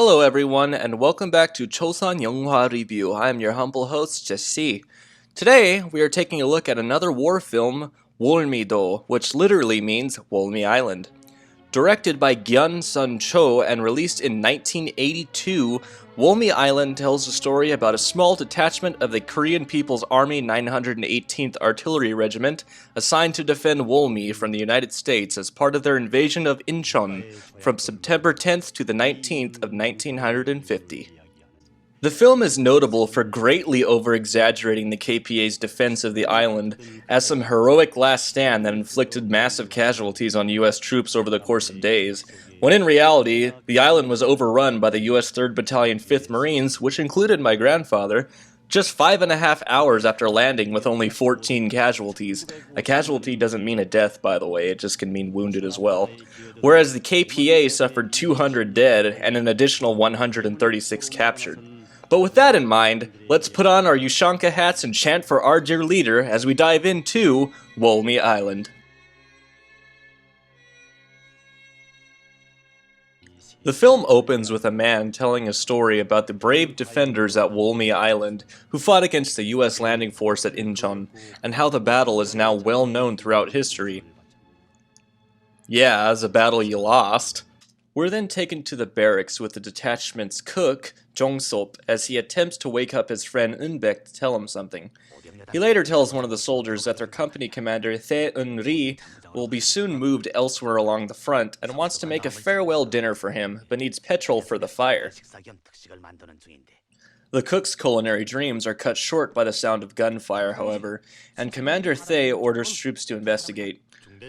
Hello everyone, and welcome back to Chosun Yeonghwa Review. I am your humble host, Jesse. Today, we are taking a look at another war film, Wolmi-do, which literally means Wolmi Island. Directed by Gyun Sun-cho and released in 1982, Wolmi Island tells a story about a small detachment of the Korean People's Army 918th Artillery Regiment assigned to defend Wolmi from the United States as part of their invasion of Incheon from September 10th to the 19th of 1950. The film is notable for greatly over-exaggerating the KPA's defense of the island as some heroic last stand that inflicted massive casualties on US troops over the course of days, when in reality, the island was overrun by the US 3rd Battalion 5th Marines, which included my grandfather, just 5.5 hours after landing with only 14 casualties. A casualty doesn't mean a death, by the way, it just can mean wounded as well. Whereas the KPA suffered 200 dead and an additional 136 captured. But with that in mind, let's put on our Ushanka hats and chant for our dear leader as we dive into Wolmi Island. The film opens with a man telling a story about the brave defenders at Wolmi Island who fought against the US landing force at Incheon, and how the battle is now well known throughout history. Yeah, as a battle you lost. We're then taken to the barracks with the detachment's cook, Jung-wook, as he attempts to wake up his friend Un-baek to tell him something. He later tells one of the soldiers that their company commander, Thae Un-Ri, will be soon moved elsewhere along the front and wants to make a farewell dinner for him, but needs petrol for the fire. The cook's culinary dreams are cut short by the sound of gunfire, however, and Commander Thae orders troops to investigate.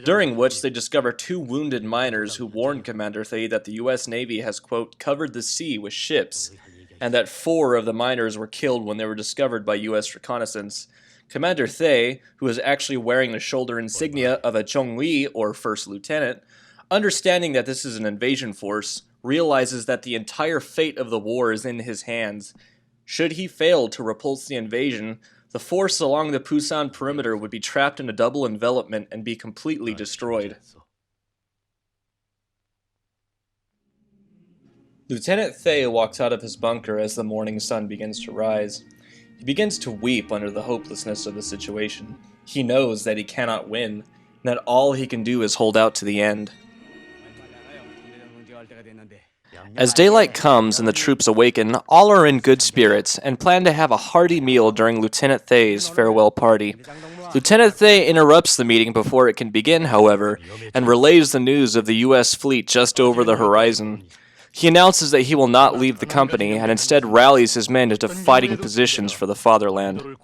During which they discover 2 wounded miners who warn Commander Thae that the US Navy has, quote, covered the sea with ships, and that 4 of the miners were killed when they were discovered by US reconnaissance. Commander Thae, who is actually wearing the shoulder insignia of a Jung-wi, or First Lieutenant, understanding that this is an invasion force, realizes that the entire fate of the war is in his hands. Should he fail to repulse the invasion, the force along the Pusan perimeter would be trapped in a double envelopment and be completely destroyed. Lieutenant Thae walks out of his bunker as the morning sun begins to rise. He begins to weep under the hopelessness of the situation. He knows that he cannot win, and that all he can do is hold out to the end. As daylight comes and the troops awaken, all are in good spirits and plan to have a hearty meal during Lieutenant Thae's farewell party. Lieutenant Thae interrupts the meeting before it can begin, however, and relays the news of the US fleet just over the horizon. He announces that he will not leave the company and instead rallies his men into fighting positions for the fatherland.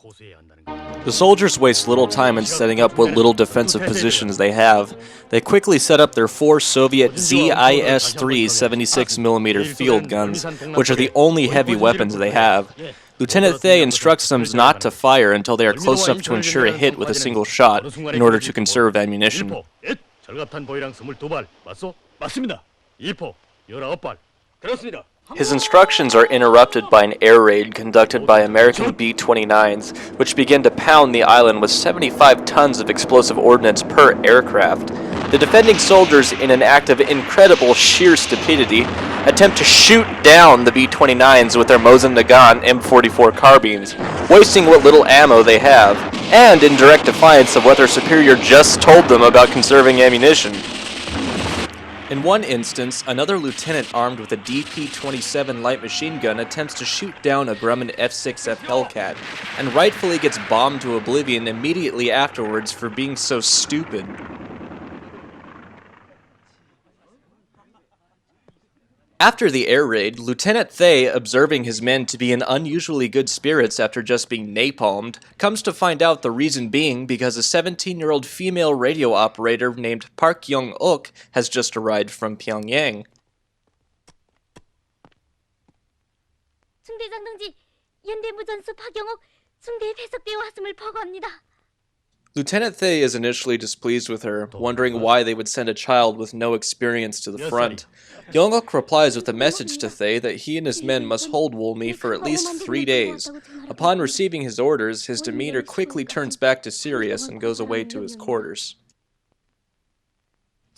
The soldiers waste little time in setting up what little defensive positions they have. They quickly set up their 4 Soviet ZIS-3 76mm field guns, which are the only heavy weapons they have. Lieutenant Thae instructs them not to fire until they are close enough to ensure a hit with a single shot, in order to conserve ammunition. His instructions are interrupted by an air raid conducted by American B-29s, which begin to pound the island with 75 tons of explosive ordnance per aircraft. The defending soldiers, in an act of incredible sheer stupidity, attempt to shoot down the B-29s with their Mosin Nagant M44 carbines, wasting what little ammo they have, and in direct defiance of what their superior just told them about conserving ammunition. In one instance, another lieutenant armed with a DP-27 light machine gun attempts to shoot down a Grumman F-6F Hellcat, and rightfully gets bombed to oblivion immediately afterwards for being so stupid. After the air raid, Lieutenant Thae, observing his men to be in unusually good spirits after just being napalmed, comes to find out the reason being because a 17-year-old female radio operator named Park Jung-wook has just arrived from Pyongyang. Lieutenant Thae is initially displeased with her, wondering why they would send a child with no experience to the front. Jung-wook replies with a message to Thae that he and his men must hold Wolmi for at least 3 days. Upon receiving his orders, his demeanor quickly turns back to serious and goes away to his quarters.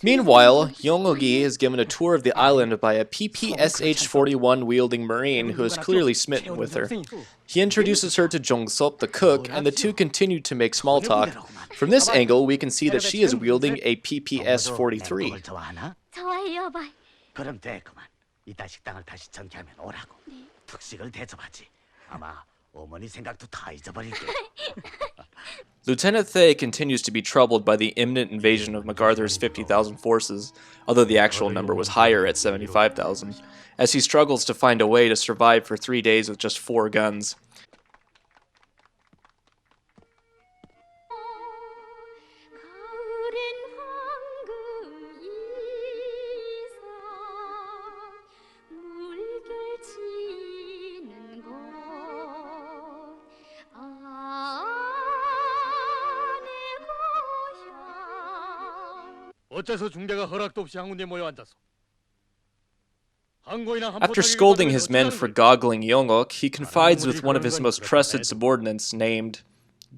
Meanwhile, Jung-wook is given a tour of the island by a PPSH-41 wielding Marine who is clearly smitten with her. He introduces her to Jung-sop, the cook, and the two continue to make small talk. From this angle, we can see that she is wielding a PPS-43. 좋아요, 여보. 그럼 됐구만. 이따 식당을 다시 전개하면 오라고. 특식을 대접하지. 아마 어머니 생각도 다 잊어버릴게. Lieutenant Thae continues to be troubled by the imminent invasion of MacArthur's 50,000 forces, although the actual number was higher at 75,000, as he struggles to find a way to survive for 3 days with just 4 guns. After scolding his men for goggling Jung-wook, he confides with one of his most trusted subordinates named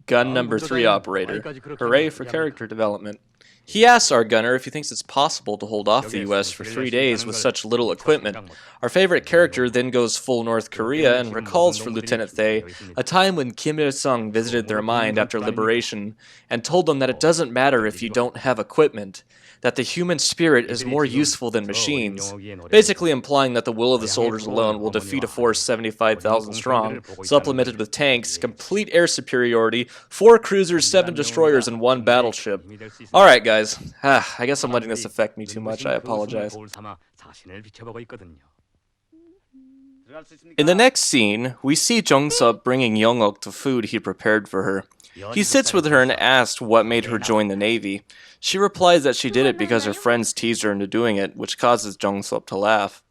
Gun Number 3 Operator. Hooray for character development. He asks our gunner if he thinks it's possible to hold off the US for 3 days with such little equipment. Our favorite character then goes full North Korea and recalls for Lieutenant Thae a time when Kim Il-sung visited their mind after liberation and told them that it doesn't matter if you don't have equipment, that the human spirit is more useful than machines, basically implying that the will of the soldiers alone will defeat a force 75,000 strong, supplemented with tanks, complete air superiority, 4 cruisers, 7 destroyers, and 1 battleship. Alright guys, I guess I'm letting this affect me too much, I apologize. In the next scene, we see Jung-sop bringing Jung-wook the food he prepared for her. He sits with her and asks what made her join the Navy. She replies that she did it because her friends teased her into doing it, which causes Jung-sop to laugh.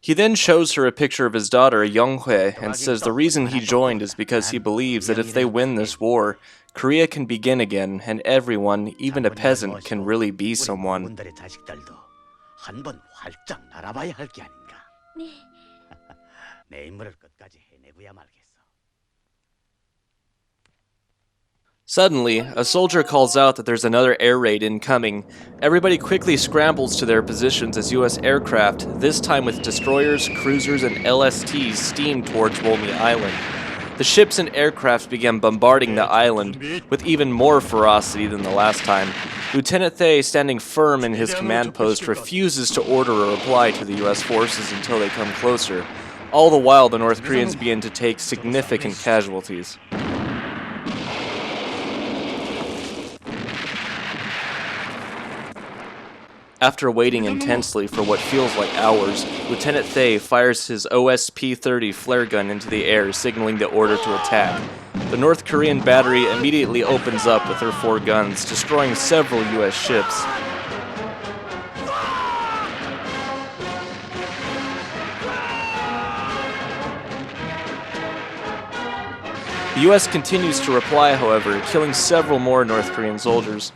He then shows her a picture of his daughter, Young-hwae, and says the reason he joined is because he believes that if they win this war, Korea can begin again, and everyone, even a peasant, can really be someone. Suddenly, a soldier calls out that there's another air raid incoming. Everybody quickly scrambles to their positions as US aircraft, this time with destroyers, cruisers, and LSTs, steam towards Wolmi Island. The ships and aircraft began bombarding the island, with even more ferocity than the last time. Lieutenant Thae, standing firm in his command post, refuses to order a reply to the US forces until they come closer. All the while, the North Koreans begin to take significant casualties. After waiting intensely for what feels like hours, Lieutenant Thae fires his OSP-30 flare gun into the air, signaling the order to attack. The North Korean battery immediately opens up with her 4 guns, destroying several US ships. The US continues to reply, however, killing several more North Korean soldiers.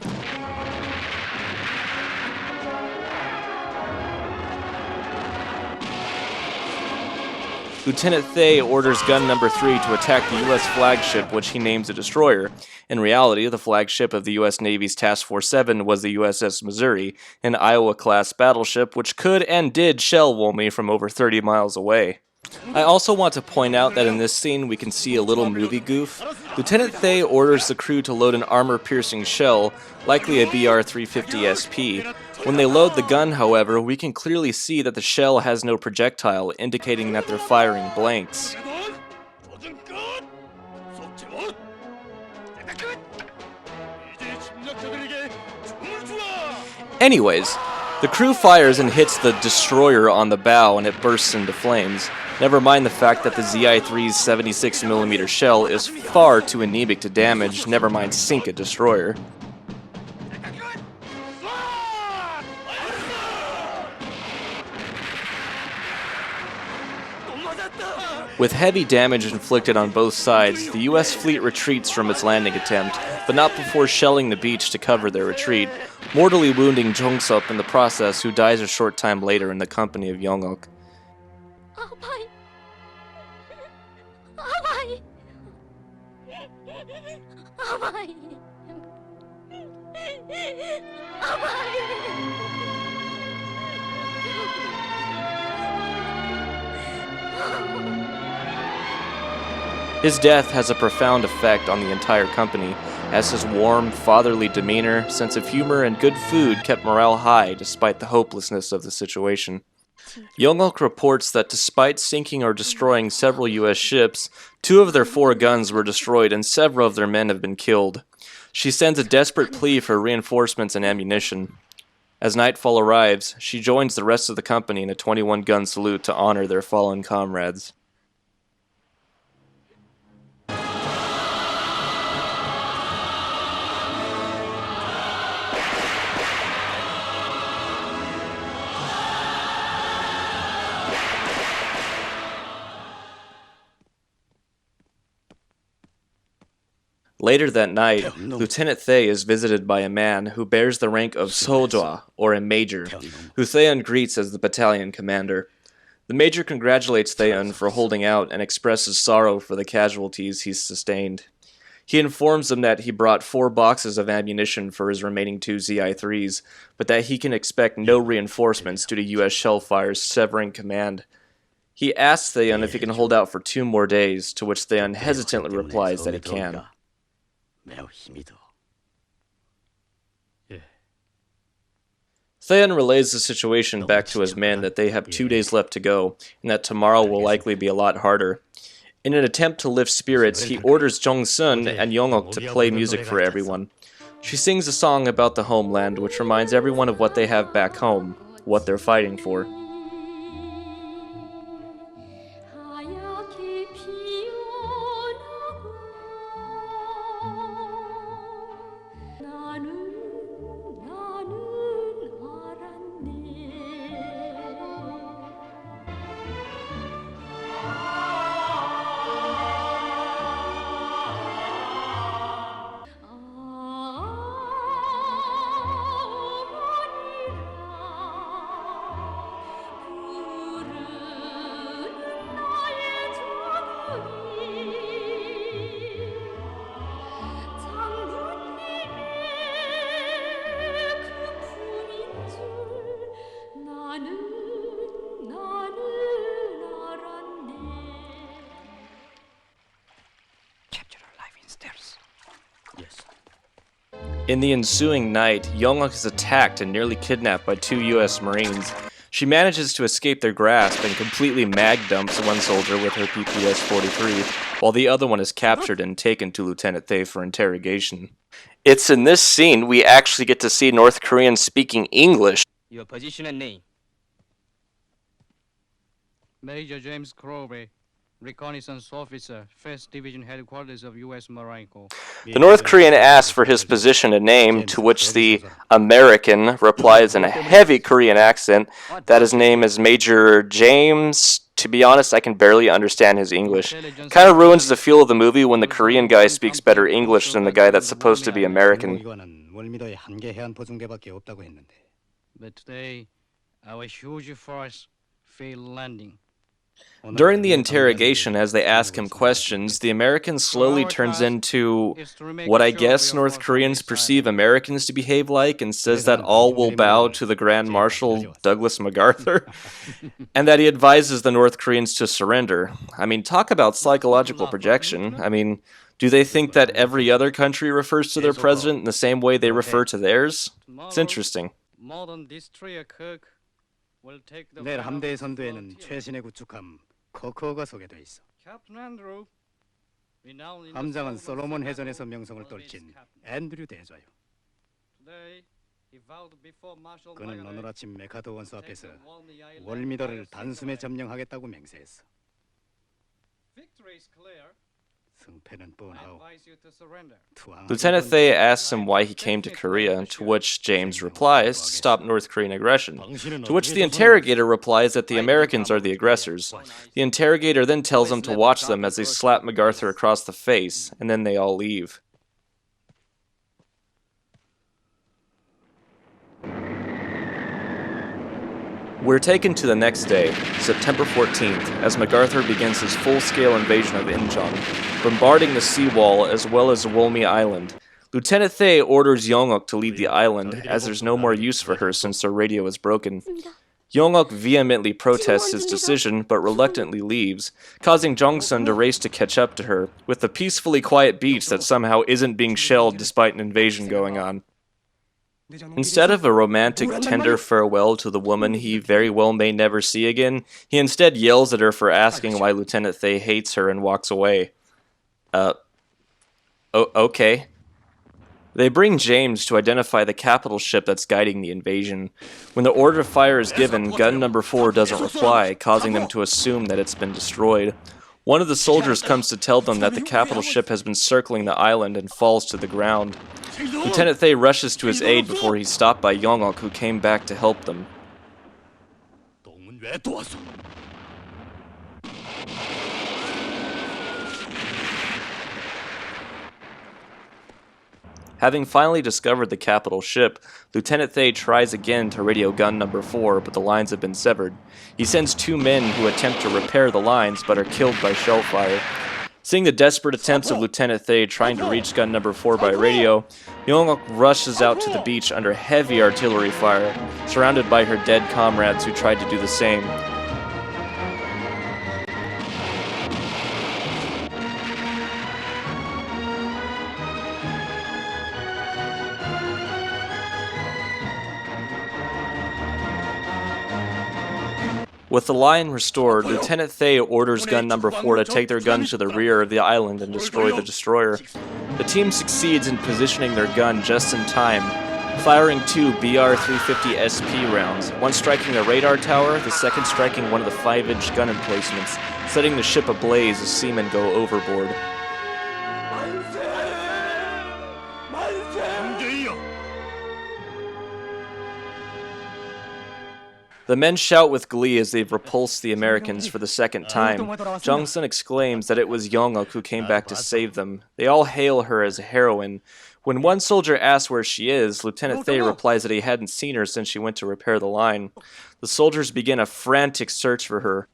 Lieutenant Thae orders gun number 3 to attack the U.S. flagship, which he names a destroyer. In reality, the flagship of the U.S. Navy's Task Force 7 was the USS Missouri, an Iowa-class battleship which could and did shell Wolmi from over 30 miles away. I also want to point out that in this scene we can see a little movie goof. Lieutenant Thae orders the crew to load an armor-piercing shell, likely a BR-350 SP. When they load the gun, however, we can clearly see that the shell has no projectile, indicating that they're firing blanks. Anyways, the crew fires and hits the destroyer on the bow and it bursts into flames. Never mind the fact that the ZI-3's 76mm shell is far too anemic to damage, never mind sink a destroyer. With heavy damage inflicted on both sides, the US fleet retreats from its landing attempt, but not before shelling the beach to cover their retreat, mortally wounding Jung-sop in the process, who dies a short time later in the company of Jung-wook. His death has a profound effect on the entire company, as his warm, fatherly demeanor, sense of humor, and good food kept morale high despite the hopelessness of the situation. Jung-wook reports that despite sinking or destroying several U.S. ships, 2 of their 4 guns were destroyed and several of their men have been killed. She sends a desperate plea for reinforcements and ammunition. As nightfall arrives, she joins the rest of the company in a 21-gun salute to honor their fallen comrades. Later that night, Lieutenant Thae is visited by a man who bears the rank of Sojwa, or a major, who Thae Un greets as the battalion commander. The major congratulates Thae Un for holding out and expresses sorrow for the casualties he's sustained. He informs them that he brought 4 boxes of ammunition for his remaining 2 ZI-3s, but that he can expect no reinforcements due to U.S. shell fires severing command. He asks Thae Un if he can hold out for 2 more days, to which Thae Un hesitantly replies that he can. Thae Un relays the situation back to his men that they have 2 days left to go, and that tomorrow will likely be a lot harder. In an attempt to lift spirits, he orders Jong-sun and Jung-wook to play music for everyone. She sings a song about the homeland, which reminds everyone of what they have back home, what they're fighting for. In the ensuing night, Jung-wook is attacked and nearly kidnapped by 2 U.S. Marines. She manages to escape their grasp and completely mag-dumps one soldier with her PPS-43, while the other one is captured and taken to Lieutenant Thae for interrogation. It's in this scene we actually get to see North Koreans speaking English. Your position and name. Major James Crowley, Reconnaissance Officer, 1st Division Headquarters of U.S. Marine Corps. The North Korean asks for his position and name, to which the American replies in a heavy Korean accent that his name is Major James. To be honest, I can barely understand his English. Kind of ruins the feel of the movie when the Korean guy speaks better English than the guy that's supposed to be American. But today, our huge force failed landing. During the interrogation, as they ask him questions, the American slowly turns into what I guess North Koreans perceive Americans to behave like, and says that all will bow to the Grand Marshal Douglas MacArthur, and that he advises the North Koreans to surrender. I mean, talk about psychological projection. I mean, do they think that every other country refers to their president in the same way they refer to theirs? It's interesting. 내일 함대의 선두에는 최신의 구축함 코코가 소개돼 있어. 함장은 솔로몬 해전에서 명성을 떨친 앤드류 대좌요. 그는 오늘 아침 메카더 원수 앞에서 월미도를 단숨에 점령하겠다고 맹세했어. Lieutenant Thae asks him why he came to Korea, to which James replies to stop North Korean aggression, to which the interrogator replies that the Americans are the aggressors. The interrogator then tells him to watch them as they slap MacArthur across the face, and then they all leave. We're taken to the next day, September 14th, as MacArthur begins his full-scale invasion of Incheon, bombarding the seawall as well as Wolmi Island. Lieutenant Thae orders Jung-wook to leave the island, as there's no more use for her since her radio is broken. Jung-wook vehemently protests his decision, but reluctantly leaves, causing Jong-sun to race to catch up to her, with the peacefully quiet beach that somehow isn't being shelled despite an invasion going on. Instead of a romantic, tender farewell to the woman he very well may never see again, he instead yells at her for asking why Lieutenant Thae hates her and walks away. Okay. They bring James to identify the capital ship that's guiding the invasion. When the order to fire is given, gun number 4 doesn't reply, causing them to assume that it's been destroyed. One of the soldiers comes to tell them that the capital ship has been circling the island and falls to the ground. Lieutenant Thae rushes to his aid before he's stopped by Jung-wook, who came back to help them. Having finally discovered the capital ship, Lieutenant Thae tries again to radio gun number 4, but the lines have been severed. He sends 2 men who attempt to repair the lines, but are killed by shell fire. Seeing the desperate attempts of Lieutenant Thae trying to reach gun number 4 by radio, Jung-wook rushes out to the beach under heavy artillery fire, surrounded by her dead comrades who tried to do the same. With the line restored, Lieutenant Thae orders gun number 4 to take their guns to the rear of the island and destroy the destroyer. The team succeeds in positioning their gun just in time, firing 2 BR-350 SP rounds, one striking a radar tower, the second striking one of the 5-inch gun emplacements, setting the ship ablaze as seamen go overboard. The men shout with glee as they've repulsed the Americans for the second time. Jong-sun exclaims that it was Jung-wook who came back to save them. They all hail her as a heroine. When one soldier asks where she is, Lieutenant Thae replies that he hadn't seen her since she went to repair the line. The soldiers begin a frantic search for her.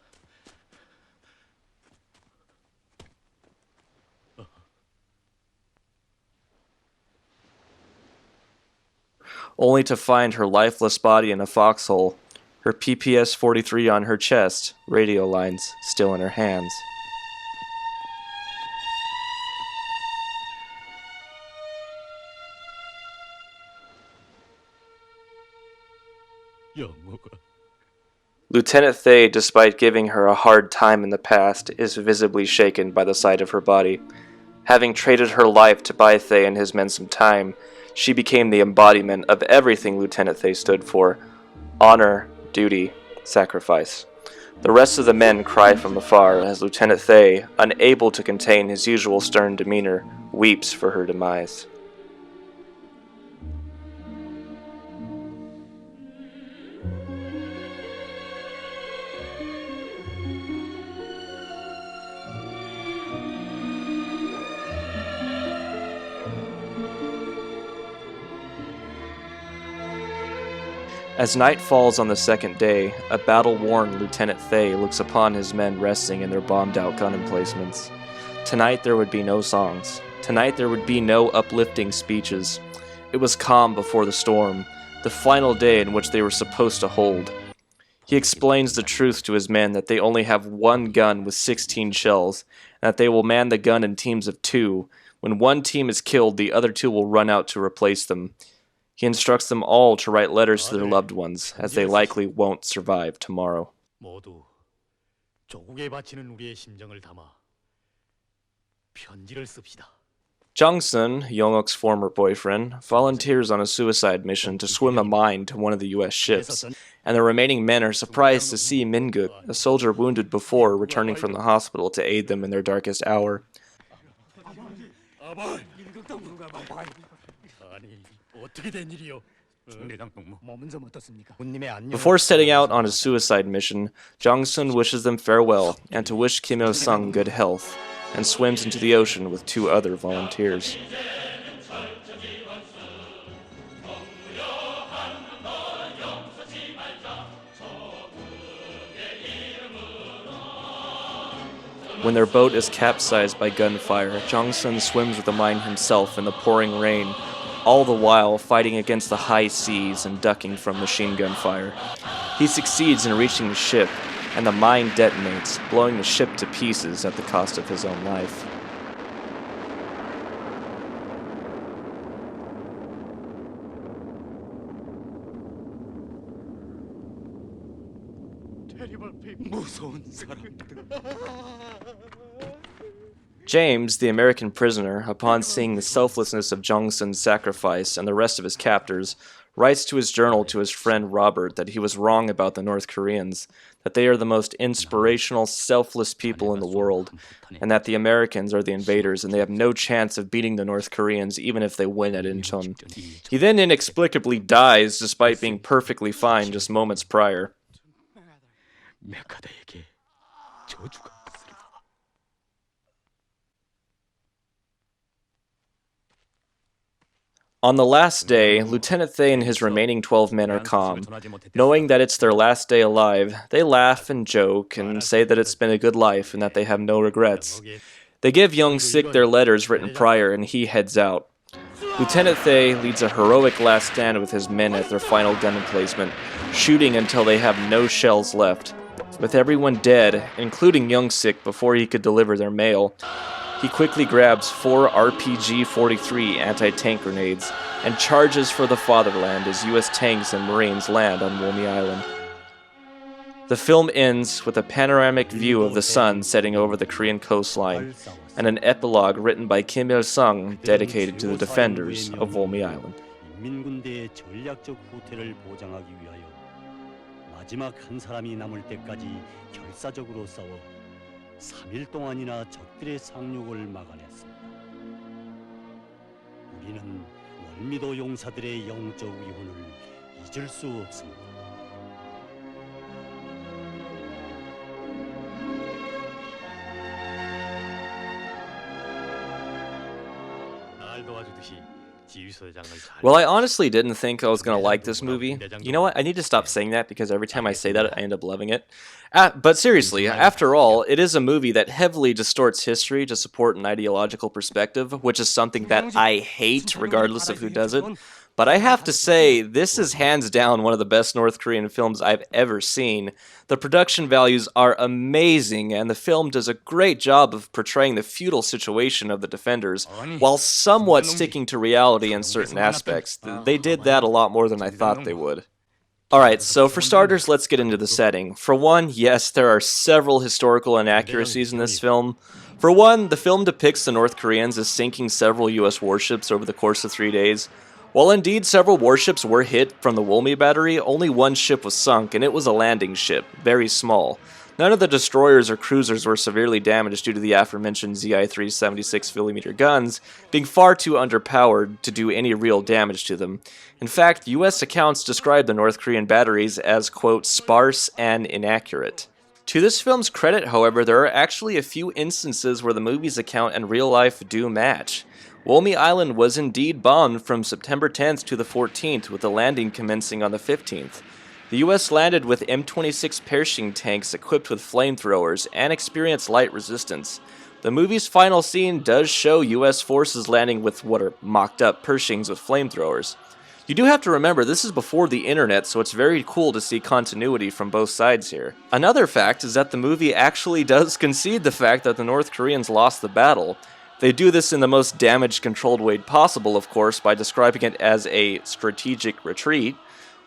Only to find her lifeless body in a foxhole. Her PPS-43 on her chest, radio lines still in her hands. Lieutenant Thae, despite giving her a hard time in the past, is visibly shaken by the sight of her body. Having traded her life to buy Thae and his men some time, she became the embodiment of everything Lieutenant Thae stood for: honor, duty, sacrifice. The rest of the men cry from afar as Lieutenant Thae, unable to contain his usual stern demeanor, weeps for her demise. As night falls on the second day, a battle-worn Lieutenant Thae looks upon his men resting in their bombed-out gun emplacements. Tonight there would be no songs. Tonight there would be no uplifting speeches. It was calm before the storm, the final day in which they were supposed to hold. He explains the truth to his men that they only have 1 gun with 16 shells, and that they will man the gun in teams of 2. When one team is killed, the other 2 will run out to replace them. He instructs them all to write letters to their loved ones, as they likely won't survive tomorrow. 모두 조국에 바치는 우리의 심정을 담아 편지를 씁시다. Jung-sun, Jung-wook's former boyfriend, volunteers on a suicide mission to swim a mine to one of the U.S. ships, and the remaining men are surprised to see Min-guk, a soldier wounded before, returning from the hospital to aid them in their darkest hour. Before setting out on his suicide mission, Jung-sun wishes them farewell and to wish Kim Il-sung good health, and swims into the ocean with 2 other volunteers. When their boat is capsized by gunfire, Jung-sun swims with the mine himself in the pouring rain, all the while fighting against the high seas and ducking from machine gun fire. He succeeds in reaching the ship, and the mine detonates, blowing the ship to pieces at the cost of his own life. James, the American prisoner, upon seeing the selflessness of Jung-sun's sacrifice and the rest of his captors, writes to his journal to his friend Robert that he was wrong about the North Koreans, that they are the most inspirational, selfless people in the world, and that the Americans are the invaders and they have no chance of beating the North Koreans even if they win at Incheon. He then inexplicably dies despite being perfectly fine just moments prior. On the last day, Lieutenant Thae and his remaining 12 men are calm. Knowing that it's their last day alive, they laugh and joke and say that it's been a good life and that they have no regrets. They give Jung-sik their letters written prior and he heads out. Lieutenant Thae leads a heroic last stand with his men at their final gun emplacement, shooting until they have no shells left. With everyone dead, including Jung-sik before he could deliver their mail, he quickly grabs 4 RPG-43 anti-tank grenades and charges for the fatherland as US tanks and Marines land on Wolmi Island. The film ends with a panoramic view of the sun setting over the Korean coastline and an epilogue written by Kim Il-sung dedicated to the defenders of Wolmi Island. 인민군대의 전략적 후퇴를 보장하기 위하여 마지막 한 사람이 남을 때까지 결사적으로 싸워 3일 동안이나 적들의 상륙을 막아냈습니다. 우리는 월미도 용사들의 영적 위훈을 잊을 수 없습니다. 날 도와주듯이 Well, I honestly didn't think I was going to like this movie. You know what? I need to stop saying that because every time I say that, I end up loving it. But seriously, after all, it is a movie that heavily distorts history to support an ideological perspective, which is something that I hate regardless of who does it. But I have to say, this is hands down one of the best North Korean films I've ever seen. The production values are amazing, and the film does a great job of portraying the feudal situation of the defenders, while somewhat sticking to reality in certain aspects. They did that a lot more than I thought they would. Alright, so for starters, let's get into the setting. For one, yes, there are several historical inaccuracies in this film. For one, the film depicts the North Koreans as sinking several US warships over the course of 3 days. While indeed several warships were hit from the Wolmi battery, only one ship was sunk, and it was a landing ship, very small. None of the destroyers or cruisers were severely damaged due to the aforementioned ZI-3 76mm guns being far too underpowered to do any real damage to them. In fact, US accounts describe the North Korean batteries as, quote, sparse and inaccurate. To this film's credit, however, there are actually a few instances where the movie's account and real life do match. Wolmi Island was indeed bombed from September 10th to the 14th, with the landing commencing on the 15th. The US landed with M26 Pershing tanks equipped with flamethrowers and experienced light resistance. The movie's final scene does show US forces landing with what are mocked-up Pershings with flamethrowers. You do have to remember, this is before the internet, so it's very cool to see continuity from both sides here. Another fact is that the movie actually does concede the fact that the North Koreans lost the battle. They do this in the most damage-controlled way possible, of course, by describing it as a strategic retreat,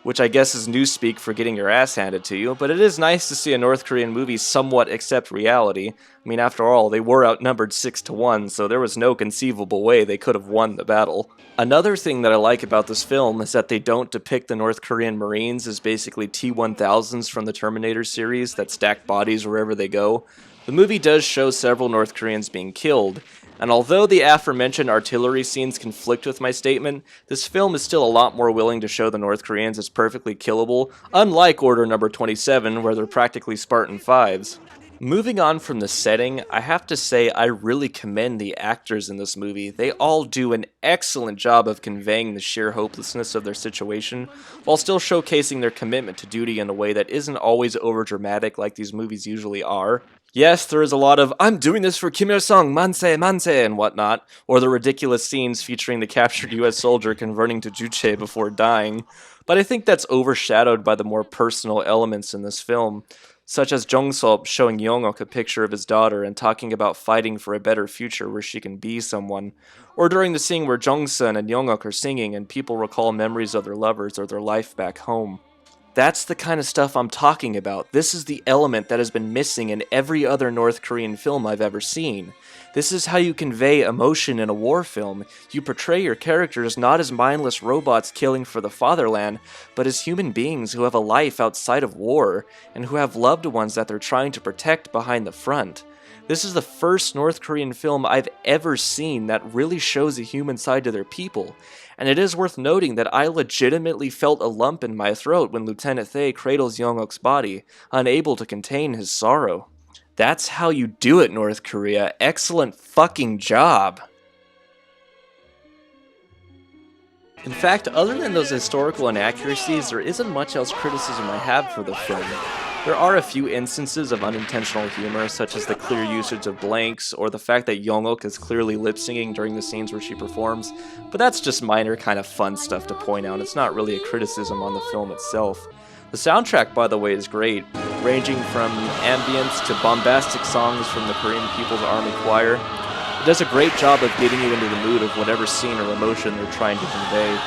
which I guess is newspeak for getting your ass handed to you, but it is nice to see a North Korean movie somewhat accept reality. I mean, after all, they were outnumbered 6-1, so there was no conceivable way they could have won the battle. Another thing that I like about this film is that they don't depict the North Korean Marines as basically T-1000s from the Terminator series that stack bodies wherever they go. The movie does show several North Koreans being killed, and although the aforementioned artillery scenes conflict with my statement, this film is still a lot more willing to show the North Koreans as perfectly killable, unlike Order Number 27, where they're practically Spartan 5s. Moving on from the setting, I have to say I really commend the actors in this movie. They all do an excellent job of conveying the sheer hopelessness of their situation, while still showcasing their commitment to duty in a way that isn't always overdramatic like these movies usually are. Yes, there is a lot of "I'm doing this for Kim Il-sung, manse, manse" and whatnot, or the ridiculous scenes featuring the captured US soldier converting to Juche before dying, but I think that's overshadowed by the more personal elements in this film, such as Jung-sop showing Jung-wook a picture of his daughter and talking about fighting for a better future where she can be someone, or during the scene where Jung-sun and Jung-wook are singing and people recall memories of their lovers or their life back home. That's the kind of stuff I'm talking about. This is the element that has been missing in every other North Korean film I've ever seen. This is how you convey emotion in a war film. You portray your characters not as mindless robots killing for the fatherland, but as human beings who have a life outside of war, and who have loved ones that they're trying to protect behind the front. This is the first North Korean film I've ever seen that really shows a human side to their people, and it is worth noting that I legitimately felt a lump in my throat when Lieutenant Thae cradles Jung-wook's body, unable to contain his sorrow. That's how you do it, North Korea. Excellent fucking job! In fact, other than those historical inaccuracies, there isn't much else criticism I have for the film. There are a few instances of unintentional humor, such as the clear usage of blanks, or the fact that Jung-wook is clearly lip-syncing during the scenes where she performs, but that's just minor kind of fun stuff to point out. It's not really a criticism on the film itself. The soundtrack, by the way, is great, ranging from ambience to bombastic songs from the Korean People's Army Choir. It does a great job of getting you into the mood of whatever scene or emotion they're trying to convey.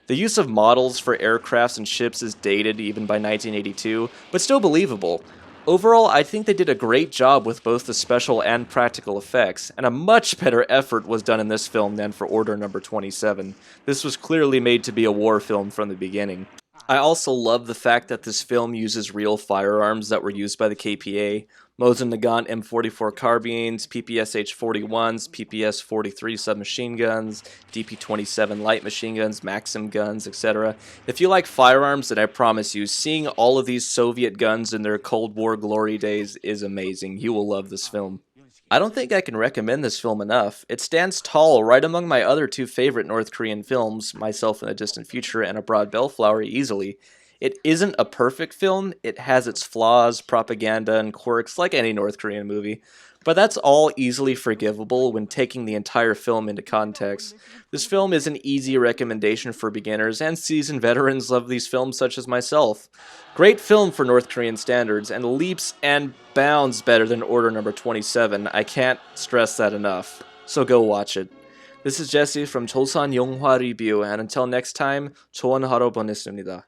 The use of models for aircrafts and ships is dated even by 1982, but still believable. Overall, I think they did a great job with both the special and practical effects, and a much better effort was done in this film than for Order Number 27. This was clearly made to be a war film from the beginning. I also love the fact that this film uses real firearms that were used by the KPA. Mosin Nagant M44 carbines, PPSH-41s, PPS-43 submachine guns, DP-27 light machine guns, Maxim guns, etc. If you like firearms, then I promise you, seeing all of these Soviet guns in their Cold War glory days is amazing. You will love this film. I don't think I can recommend this film enough. It stands tall right among my other two favorite North Korean films, Myself in the Distant Future and Abroad Bellflower, easily. It isn't a perfect film, it has its flaws, propaganda, and quirks like any North Korean movie, but that's all easily forgivable when taking the entire film into context. This film is an easy recommendation for beginners and seasoned veterans of these films such as myself. Great film for North Korean standards, and leaps and bounds better than Order Number 27. I can't stress that enough. So go watch it. This is Jesse from Chosan Yonghwa Review, and until next time, 좋은 하루 보냈습니다.